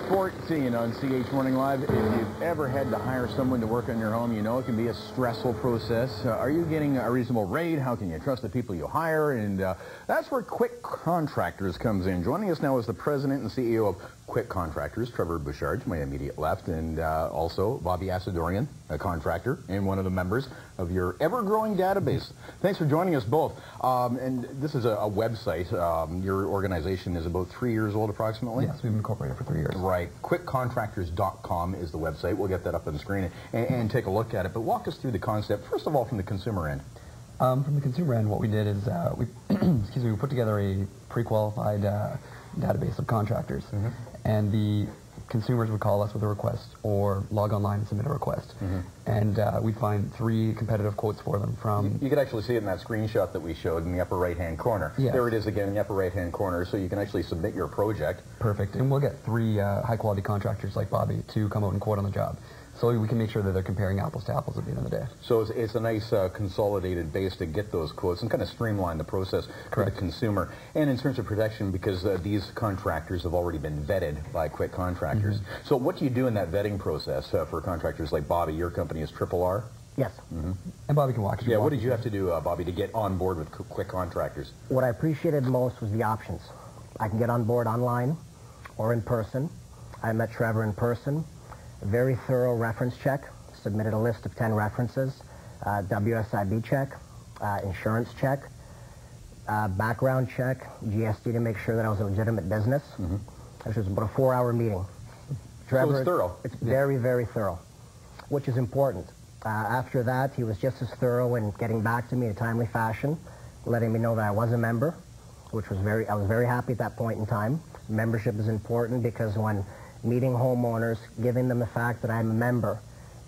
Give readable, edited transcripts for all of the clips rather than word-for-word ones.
14 on CH Morning Live. If you've ever had to hire someone to work on your home, you know it can be a stressful process. Are you getting a reasonable rate? How can you trust the people you hire? And that's where Quick Contractors comes in. Joining us now is the president and CEO of Quick Contractors, Trevor Bouchard, to my immediate left, and also Bobby Assadourian, a contractor and one of the members of your ever-growing database. Thanks for joining us both. And this is a website. Your organization is about 3 years old, approximately? Yes, we've been incorporated for 3 years. Right. QuickContractors.com is the website. We'll get that up on the screen and take a look at it. But walk us through the concept, first of all, from the consumer end. From the consumer end, what we did is we put together a pre-qualified database of contractors, and the consumers would call us with a request or log online and submit a request, and we'd find 3 competitive quotes for them from... You could actually see it in that screenshot that we showed in the upper right-hand corner. Yes. There it is again in the upper right-hand corner, so you can actually submit your project. Perfect, and we'll get 3 high-quality contractors like Bobby to come out and quote on the job. So we can make sure that they're comparing apples to apples at the end of the day. So it's a nice consolidated base to get those quotes and kind of streamline the process for the consumer. And in terms of protection, because these contractors have already been vetted by Quick Contractors. So what do you do in that vetting process for contractors like Bobby? Your company is R. Yes. And Bobby can walk us. Yeah, what did you have to do, Bobby, to get on board with Quick Contractors? What I appreciated most was the options. I can get on board online or in person. I met Trevor in person. Very thorough reference check, submitted a list of 10 references, WSIB check, insurance check, background check, GST to make sure that I was a legitimate business. This was about a 4-hour meeting. Trevor, so it's thorough. It's very, very thorough, which is important. After that, he was just as thorough in getting back to me in a timely fashion, letting me know that I was a member, which was I was very happy at that point in time. Membership is important because when meeting homeowners, giving them the fact that I'm a member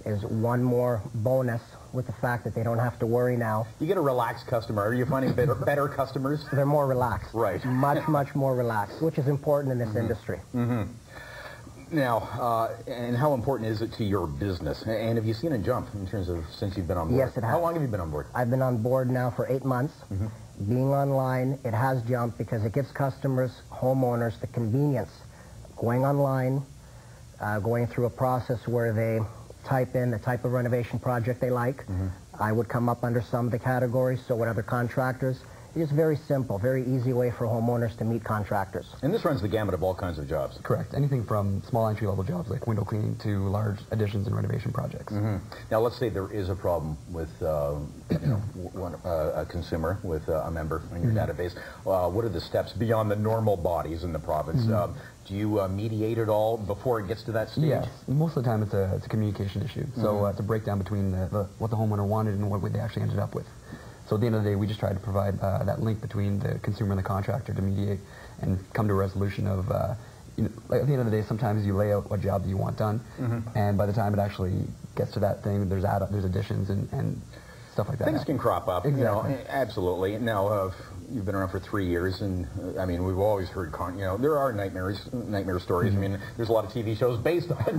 is one more bonus with the fact that they don't have to worry now. You get a relaxed customer. Are you finding better customers? They're more relaxed. Right. Much more relaxed, which is important in this industry. Now, and how important is it to your business? And have you seen a jump in terms of since you've been on board? Yes, it has. How long have you been on board? I've been on board now for 8 months. Being online, it has jumped because it gives customers, homeowners, the convenience going online, going through a process where they type in the type of renovation project they like. I would come up under some of the categories, so would other contractors. It's very simple, very easy way for homeowners to meet contractors. And this runs the gamut of all kinds of jobs. Correct. Anything from small entry-level jobs like window cleaning to large additions and renovation projects. Now, let's say there is a problem with a consumer, with a member in your database. What are the steps beyond the normal bodies in the province? Do you mediate it all before it gets to that stage? Yes. Most of the time it's a communication issue. So it's a breakdown between what the homeowner wanted and what they actually ended up with. So at the end of the day, we just try to provide that link between the consumer and the contractor to mediate and come to a resolution of, like at the end of the day, sometimes you lay out what job that you want done, and by the time it actually gets to that thing, there's additions and stuff like that. Things can crop up, exactly. You know, absolutely. Now, you've been around for 3 years, and I mean, we've always heard, there are nightmare stories. I mean, there's a lot of TV shows based on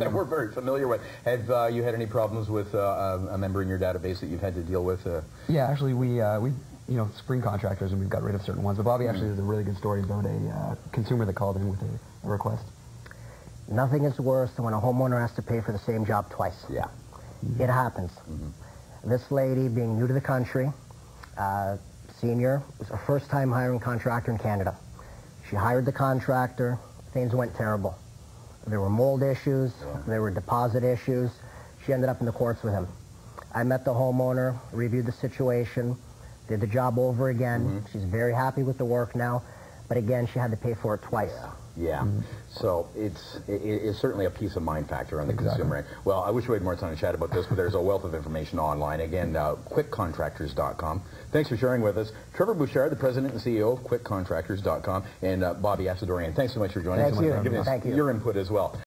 that we're very familiar with. Have you had any problems with a member in your database that you've had to deal with? Yeah, actually, we screen contractors, and we've got rid of certain ones. But Bobby actually has a really good story about a consumer that called in with a request. Nothing is worse than when a homeowner has to pay for the same job twice. Yeah. It happens. This lady, being new to the country, senior, was her first time hiring contractor in Canada. She hired the contractor, things went terrible. There were mold issues, there were deposit issues. She ended up in the courts with him. I met the homeowner, reviewed the situation, did the job over again. She's very happy with the work now, but again, she had to pay for it twice. Yeah. So it's certainly a peace of mind factor on the consumer end. Well, I wish we had more time to chat about this, but there's a wealth of information online. Again, QuickContractors.com. Thanks for sharing with us. Trevor Bouchard, the president and CEO of QuickContractors.com, and Bobby Assadourian. Thanks so much for joining us. Thank you. Giving us your input as well.